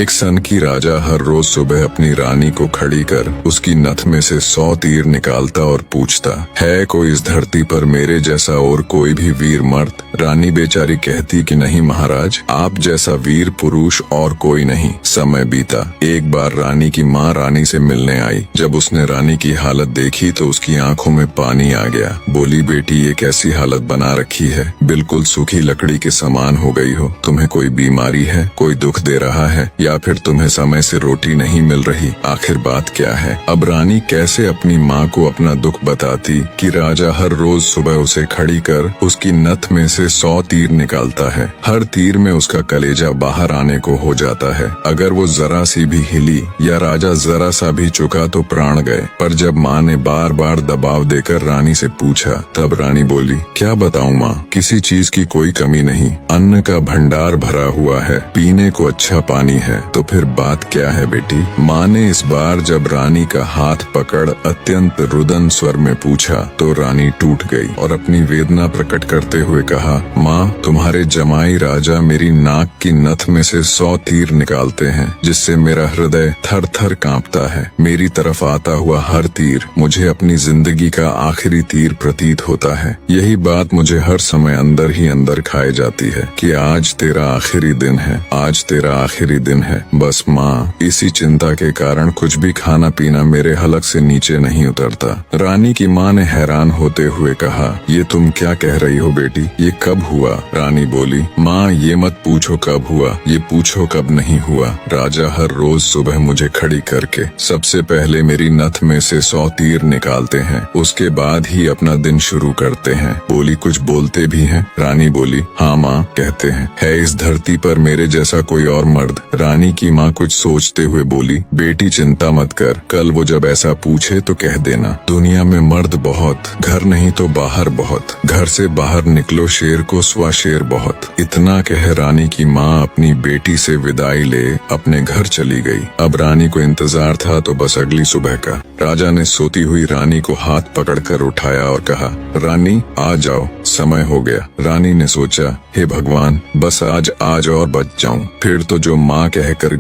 एक सन की राजा हर रोज सुबह अपनी रानी को खड़ी कर उसकी नथ में से 100 तीर निकालता और पूछता, है कोई इस धरती पर मेरे जैसा और कोई भी वीर मर्द? रानी बेचारी कहती कि नहीं महाराज, आप जैसा वीर पुरुष और कोई नहीं। समय बीता। एक बार रानी की माँ रानी से मिलने आई। जब उसने रानी की हालत देखी तो उसकी आंखों में पानी आ गया। बोली, बेटी ये कैसी हालत बना रखी है, बिल्कुल सूखी लकड़ी के समान हो गई हो। तुम्हें कोई बीमारी है, कोई दुख दे रहा है, या फिर तुम्हें समय से रोटी नहीं मिल रही? आखिर बात क्या है? अब रानी कैसे अपनी माँ को अपना दुख बताती कि राजा हर रोज सुबह उसे खड़ी कर उसकी नथ में से 100 तीर निकालता है। हर तीर में उसका कलेजा बाहर आने को हो जाता है। अगर वो जरा सी भी हिली या राजा जरा सा भी चुका तो प्राण गए। पर जब माँ ने बार बार दबाव देकर रानी से पूछा, तब रानी बोली, क्या बताऊँ माँ, किसी चीज की कोई कमी नहीं। अन्न का भंडार भरा हुआ है, पीने को अच्छा पानी है, तो फिर बात क्या है बेटी? माँ ने इस बार जब रानी का हाथ पकड़ अत्यंत रुदन स्वर में पूछा तो रानी टूट गई और अपनी वेदना प्रकट करते हुए कहा, माँ, तुम्हारे जमाई राजा मेरी नाक की नथ में से 100 तीर निकालते हैं, जिससे मेरा हृदय थर थर कांपता है। मेरी तरफ आता हुआ हर तीर मुझे अपनी जिंदगी का आखिरी तीर प्रतीत होता है। यही बात मुझे हर समय अंदर ही अंदर खाए जाती है कि आज तेरा आखिरी दिन है, आज तेरा आखिरी दिन है। बस माँ, इसी चिंता के कारण कुछ भी खाना पीना मेरे हलक से नीचे नहीं उतरता। रानी की माँ ने हैरान होते हुए कहा, ये तुम क्या कह रही हो बेटी, ये कब हुआ? रानी बोली, माँ ये मत पूछो कब हुआ, ये पूछो कब नहीं हुआ। राजा हर रोज सुबह मुझे खड़ी करके सबसे पहले मेरी नथ में से 100 तीर निकालते हैं, उसके बाद ही अपना दिन शुरू करते हैं। बोली, कुछ बोलते भी हैं? रानी बोली, हाँ माँ, कहते हैं। है इस धरती पर मेरे जैसा कोई और मर्द? रानी की माँ कुछ सोचते हुए बोली, बेटी चिंता मत कर, कल वो जब ऐसा पूछे तो कह देना, दुनिया में मर्द बहुत, घर नहीं तो बाहर बहुत, घर से बाहर निकलो शेर को स्वा शेर बहुत। इतना कह रानी की माँ अपनी बेटी से विदाई ले अपने घर चली गई। अब रानी को इंतजार था तो बस अगली सुबह का। राजा ने सोती हुई रानी को हाथ पकड़कर उठाया और कहा, रानी आ जाओ, समय हो गया। रानी ने सोचा, हे भगवान, बस आज और बच जाऊं, फिर तो जो माँ कहकर